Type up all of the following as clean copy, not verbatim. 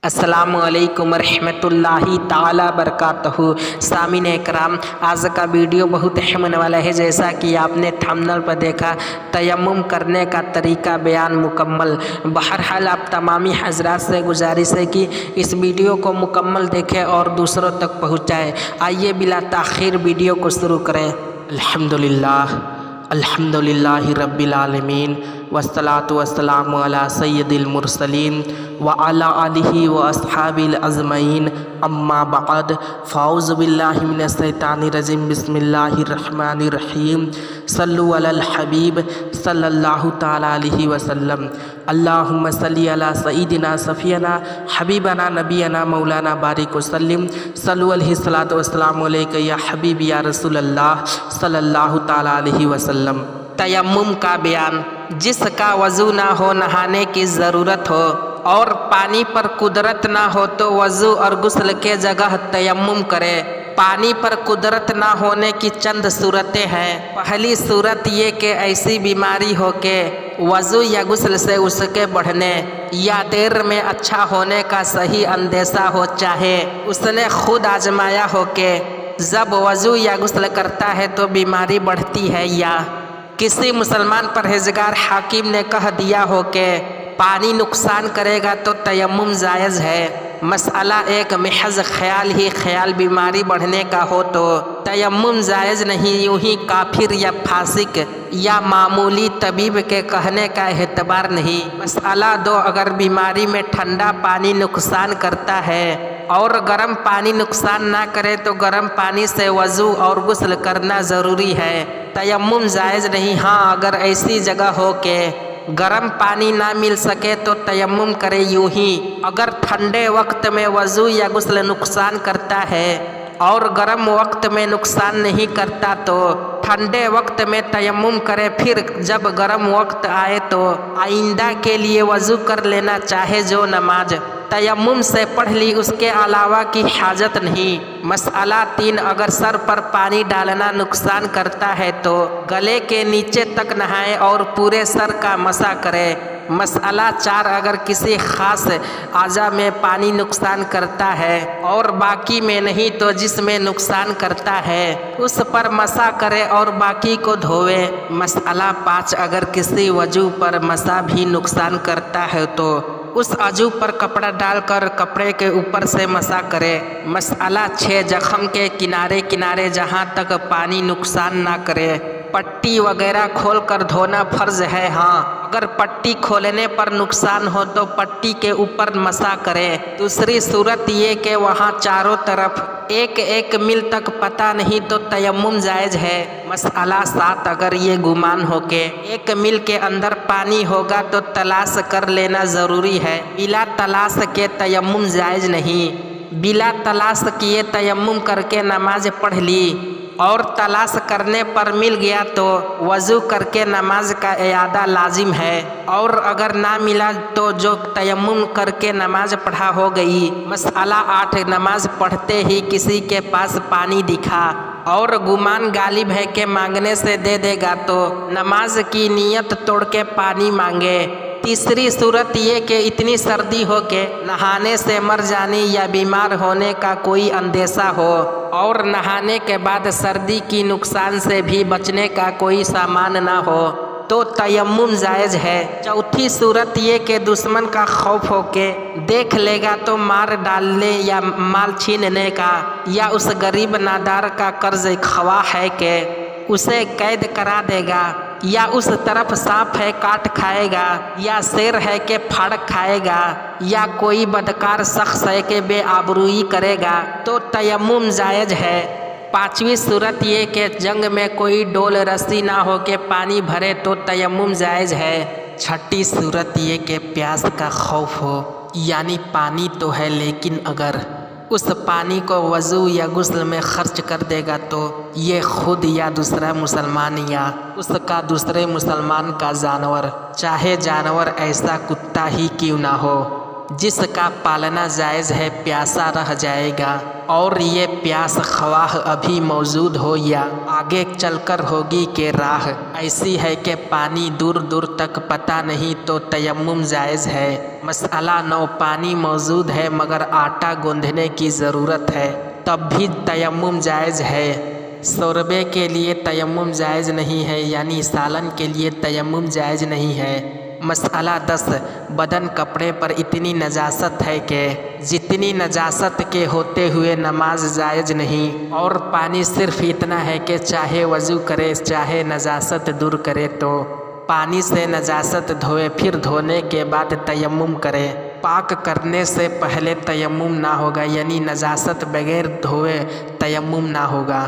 السلام علیکم ورحمۃ اللہ تعالی برکاتہ۔ سامعین کرام، آج کا ویڈیو بہت اہم ہونے والا ہے۔ جیسا کہ آپ نے تھمبنیل پر دیکھا، تیمم کرنے کا طریقہ بیان مکمل۔ بہرحال آپ تمامی حضرات سے گزارش ہے کہ اس ویڈیو کو مکمل دیکھیں اور دوسروں تک پہنچائیں۔ آئیے بلا تاخیر ویڈیو کو شروع کریں۔ الحمدللہ رب العالمین، والصلاة والسلام علی سید المرسلین وعلی آلہ واصحابہ اجمعین، اما بعد، فاعوذ باللہ من الشیطان الرجیم، بسم اللہ الرحمن الرحیم، صلو علی الحبیب صلی اللہ تعالی علیہ وسلم، اللہم صلی علی سیدنا صفینا حبیبنا نبینا مولانا بارک وسلم، صلو علیہ الصلاۃ والسلام علیک یا حبیب یا رسول اللہ صلی اللہ تعالی علیہ وسلم۔ تیمم کا بیان: جس کا وضو نہ ہو، نہانے کی ضرورت ہو اور پانی پر قدرت نہ ہو تو وضو اور غسل کے جگہ تیمم کرے۔ پانی پر قدرت نہ ہونے کی چند صورتیں ہیں۔ پہلی صورت یہ کہ ایسی بیماری ہو کہ وضو یا غسل سے اس کے بڑھنے یا دیر میں اچھا ہونے کا صحیح اندیشہ ہو، چاہے اس نے خود آزمایا ہو کہ جب وضو یا غسل کرتا ہے تو بیماری بڑھتی ہے، یا کسی مسلمان پرہیزگار حاکم نے کہہ دیا ہو کہ پانی نقصان کرے گا تو تیمم جائز ہے۔ مسئلہ ایک محض خیال بیماری بڑھنے کا ہو تو تیمم جائز نہیں، یوں ہی کافر یا فاسق یا معمولی طبیب کے کہنے کا اعتبار نہیں۔ مسئلہ دو، اگر بیماری میں ٹھنڈا پانی نقصان کرتا ہے اور گرم پانی نقصان نہ کرے تو گرم پانی سے وضو اور غسل کرنا ضروری ہے، تیمم جائز نہیں۔ ہاں، اگر ایسی جگہ ہو کہ گرم پانی نہ مل سکے تو تیمم کرے۔ یوں ہی اگر ٹھنڈے وقت میں وضو یا غسل نقصان کرتا ہے اور گرم وقت میں نقصان نہیں کرتا تو ٹھنڈے وقت میں تیمم کرے، پھر جب گرم وقت آئے تو آئندہ کے لیے وضو کر لینا، چاہے جو نماز تیمم سے پڑھ لی اس کے علاوہ کی حاجت نہیں۔ مسئلہ تین، اگر سر پر پانی ڈالنا نقصان کرتا ہے تو گلے کے نیچے تک نہائے اور پورے سر کا مسح کرے۔ مسئلہ چار، اگر کسی خاص اعضاء میں پانی نقصان کرتا ہے اور باقی میں نہیں تو جس میں نقصان کرتا ہے اس پر مسح کرے اور باقی کو دھوئے۔ مسئلہ پانچ، اگر کسی عضو پر مسح بھی نقصان کرتا ہے تو اس عضو پر کپڑا ڈال کر کپڑے کے اوپر سے مسح کرے۔ مسئلہ چھ، زخم کے کنارے جہاں تک پانی نقصان نہ کرے پٹی وغیرہ کھول کر دھونا فرض ہے۔ ہاں، اگر پٹی کھولنے پر نقصان ہو تو پٹی کے اوپر مسح کرے۔ دوسری صورت یہ کہ وہاں چاروں طرف ایک میل تک پتہ نہیں تو تیمم جائز ہے۔ مسئلہ سات، اگر یہ گمان ہو کہ 1 میل کے اندر پانی ہوگا تو تلاش کر لینا ضروری ہے، بلا تلاش کے تیمم جائز نہیں۔ بلا تلاش کیے تیمم کر کے نماز پڑھ لی اور تلاش کرنے پر مل گیا تو وضو کر کے نماز کا اعادہ لازم ہے، اور اگر نہ ملا تو جو تیمم کر کے نماز پڑھا ہو گئی۔ مسئلہ 8، نماز پڑھتے ہی کسی کے پاس پانی دکھا اور گمان غالب ہے کہ مانگنے سے دے دے گا تو نماز کی نیت توڑ کے پانی مانگے۔ تیسری صورت یہ کہ اتنی سردی ہو کہ نہانے سے مر جانے یا بیمار ہونے کا کوئی اندیشہ ہو اور نہانے کے بعد سردی کی نقصان سے بھی بچنے کا کوئی سامان نہ ہو تو تیمم جائز ہے۔ چوتھی صورت یہ کہ دشمن کا خوف ہو کہ دیکھ لے گا تو مار ڈالنے یا مال چھیننے کا، یا اس غریب نادار کا قرض خواہ ہے کہ اسے قید کرا دے گا، یا اس طرف سانپ ہے کاٹ کھائے گا، یا شیر ہے کہ پھاڑ کھائے گا، یا کوئی بدکار شخص ہے کہ بے آبروئی کرے گا تو تیمم جائز ہے۔ پانچویں صورت یہ کہ جنگ میں کوئی ڈول رسی نہ ہو کہ پانی بھرے تو تیمم جائز ہے۔ چھٹی صورت یہ کہ پیاس کا خوف ہو، یعنی پانی تو ہے لیکن اگر اس پانی کو وضو یا غسل میں خرچ کر دے گا تو یہ خود یا دوسرا مسلمان یا اس کا دوسرے مسلمان کا جانور، چاہے جانور ایسا کتا ہی کیوں نہ ہو جس کا پالنا جائز ہے پیاسا رہ جائے گا، اور یہ پیاس خواہ ابھی موجود ہو یا آگے چل کر ہوگی کہ راہ ایسی ہے کہ پانی دور دور تک پتہ نہیں تو تیمم جائز ہے۔ مسئلہ 9، پانی موجود ہے مگر آٹا گوندھنے کی ضرورت ہے، تب بھی تیمم جائز ہے۔ شوربے کے لیے تیمم جائز نہیں ہے، یعنی سالن کے لیے تیمم جائز نہیں ہے۔ مسئلہ 10، بدن کپڑے پر اتنی نجاست ہے کہ جتنی نجاست کے ہوتے ہوئے نماز جائز نہیں، اور پانی صرف اتنا ہے کہ چاہے وضو کرے چاہے نجاست دور کرے تو پانی سے نجاست دھوئے، پھر دھونے کے بعد تیمم کرے۔ پاک کرنے سے پہلے تیمم نہ ہوگا، یعنی نجاست بغیر دھوئے تیمم نہ ہوگا۔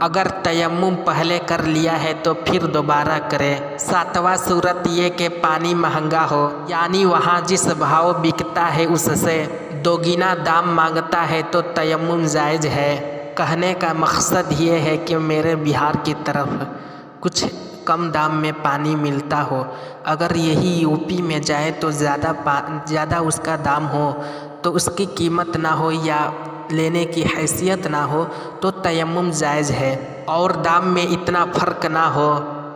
اگر تیمم پہلے کر لیا ہے تو پھر دوبارہ کرے۔ 7واں صورت یہ کہ پانی مہنگا ہو، یعنی وہاں جس بھاؤ بکتا ہے اس سے دوگنا دام مانگتا ہے تو تیمم جائز ہے۔ کہنے کا مقصد یہ ہے کہ میرے بہار کی طرف کچھ کم دام میں پانی ملتا ہو، اگر یہی یو پی میں جائے تو زیادہ اس کا دام ہو تو اس کی قیمت نہ ہو یا لینے کی حیثیت نہ ہو تو تیمم جائز ہے، اور دام میں اتنا فرق نہ ہو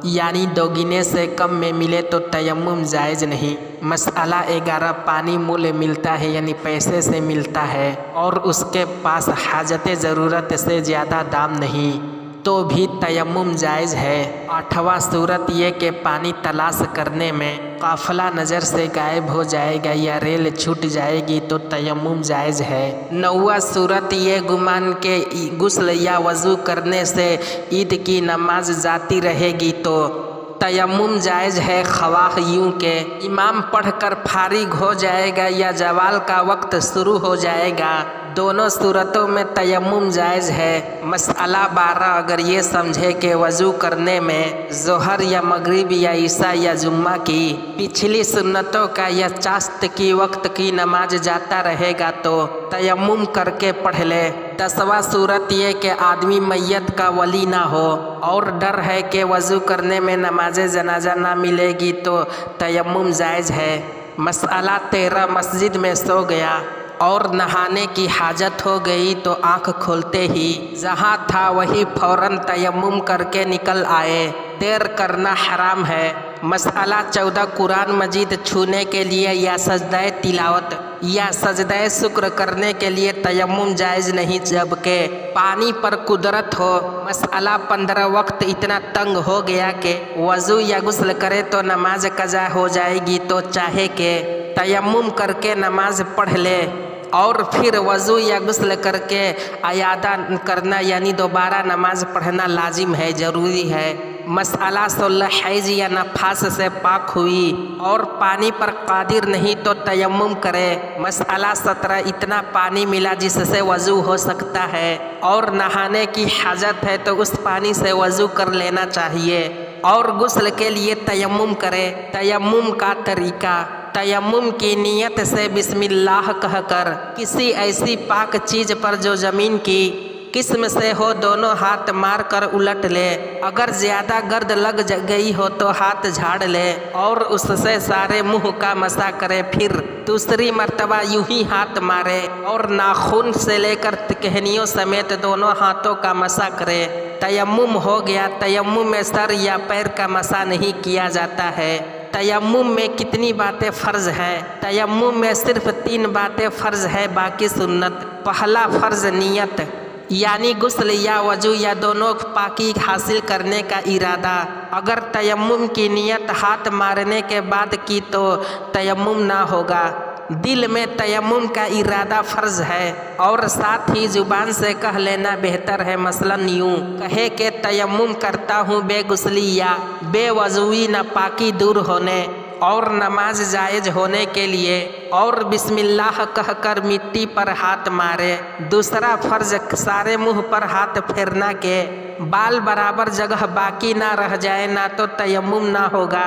یعنی دوگنے سے کم میں ملے تو تیمم جائز نہیں۔ مسئلہ 11، پانی مول ملتا ہے یعنی پیسے سے ملتا ہے اور اس کے پاس حاجت ضرورت سے زیادہ دام نہیں تو بھی تیمم جائز ہے۔ 8واں صورت یہ کہ پانی تلاش کرنے میں قافلہ نظر سے غائب ہو جائے گا یا ریل چھوٹ جائے گی تو تیمم جائز ہے۔ 9واں صورت یہ گمان کے غسل یا وضو کرنے سے عید کی نماز جاتی رہے گی تو تیمم جائز ہے، خواہ یوں کہ امام پڑھ کر فارغ ہو جائے گا یا زوال کا وقت شروع ہو جائے گا، دونوں صورتوں میں تیمم جائز ہے۔ مسئلہ 12، اگر یہ سمجھے کہ وضو کرنے میں ظہر یا مغرب یا عشاء یا جمعہ کی پچھلی سنتوں کا یا چاشت کی وقت کی نماز جاتا رہے گا تو تیمم کر کے پڑھ لے۔ 10واں صورت یہ کہ آدمی میت کا ولی نہ ہو اور ڈر ہے کہ وضو کرنے میں نماز جنازہ نہ ملے گی تو تیمم جائز ہے۔ مسئلہ 13، مسجد میں سو گیا اور نہانے کی حاجت ہو گئی تو آنکھ کھولتے ہی جہاں تھا وہی فوراً تیمم کر کے نکل آئے، دیر کرنا حرام ہے۔ مسئلہ 14، قرآن مجید چھونے کے لیے یا سجدہ تلاوت یا سجدہ شکر کرنے کے لیے تیمم جائز نہیں جبکہ پانی پر قدرت ہو۔ مسئلہ 15، وقت اتنا تنگ ہو گیا کہ وضو یا غسل کرے تو نماز قضا ہو جائے گی تو چاہے کہ تیمم کر کے نماز پڑھ لے اور پھر وضو یا غسل کر کے اعادہ کرنا یعنی دوبارہ نماز پڑھنا لازم ہے، ضروری ہے۔ مسئلہ 16، حیض یا نفاس سے پاک ہوئی اور پانی پر قادر نہیں تو تیمم کرے۔ مسئلہ 17، اتنا پانی ملا جس سے وضو ہو سکتا ہے اور نہانے کی حاجت ہے تو اس پانی سے وضو کر لینا چاہیے اور غسل کے لیے تیمم کرے۔ تیمم کا طریقہ، تیمم کی نیت سے بسم اللہ کہہ کر کسی ایسی پاک چیز پر جو زمین کی قسم سے ہو دونوں ہاتھ مار کر الٹ لے، اگر زیادہ گرد لگ گئی ہو تو ہاتھ جھاڑ لے اور اس سے سارے منہ کا مسح کرے، پھر دوسری مرتبہ یوں ہی ہاتھ مارے اور ناخن سے لے کر ٹہنیوں سمیت دونوں ہاتھوں کا مسح کرے۔ تیمم ہو گیا۔ تیمم میں سر یا پیر کا مسح نہیں کیا جاتا ہے۔ تیمم میں کتنی باتیں فرض ہیں؟ تیمم میں صرف 3 باتیں فرض ہے، باقی سنت۔ پہلا فرض نیت، یعنی غسل یا وضو یا دونوں پاکی حاصل کرنے کا ارادہ۔ اگر تیمم کی نیت ہاتھ مارنے کے بعد کی تو تیمم نہ ہوگا۔ دل میں تیمم کا ارادہ فرض ہے اور ساتھ ہی زبان سے کہہ لینا بہتر ہے، مثلاً یوں کہے کہ تیمم کرتا ہوں بے غسلی یا بے وضوئی ناپاکی دور ہونے اور نماز جائز ہونے کے لیے، اور بسم اللہ کہہ کر مٹی پر ہاتھ مارے۔ دوسرا فرض، سارے منہ پر ہاتھ پھیرنا کہ بال برابر جگہ باقی نہ رہ جائے، نہ تو تیمم نہ ہوگا۔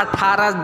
18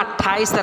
28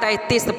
33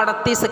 38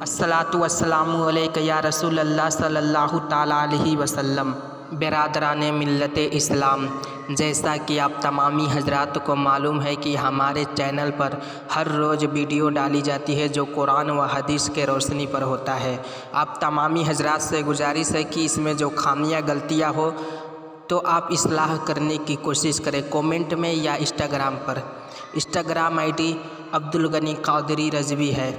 الصلاۃ والسلام علیک یا رسول اللہ صلی اللہ تعالیٰ علیہ وسلم۔ برادران ملت اسلام، جیسا کہ آپ تمامی حضرات کو معلوم ہے کہ ہمارے چینل پر ہر روز ویڈیو ڈالی جاتی ہے جو قرآن و حدیث کے روشنی پر ہوتا ہے۔ آپ تمامی حضرات سے گزارش ہے کہ اس میں جو خامیاں غلطیاں ہو تو آپ اصلاح کرنے کی کوشش کریں کومنٹ میں یا Instagram per. Instagram I D Abdul Ghani Qadri Rizvi ہے،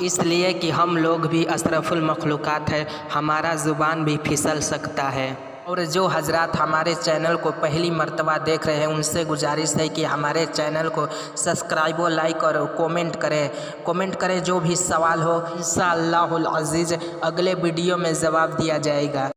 اس لیے کہ ہم لوگ بھی اشرف المخلوقات ہیں، ہمارا زبان بھی پھسل سکتا ہے۔ اور جو حضرات ہمارے چینل کو پہلی مرتبہ دیکھ رہے ہیں ان سے گزارش ہے کہ ہمارے چینل کو سبسکرائب و لائک اور کومنٹ کریں جو بھی سوال ہو انشاءاللہ العزیز اگلے ویڈیو میں جواب دیا جائے گا۔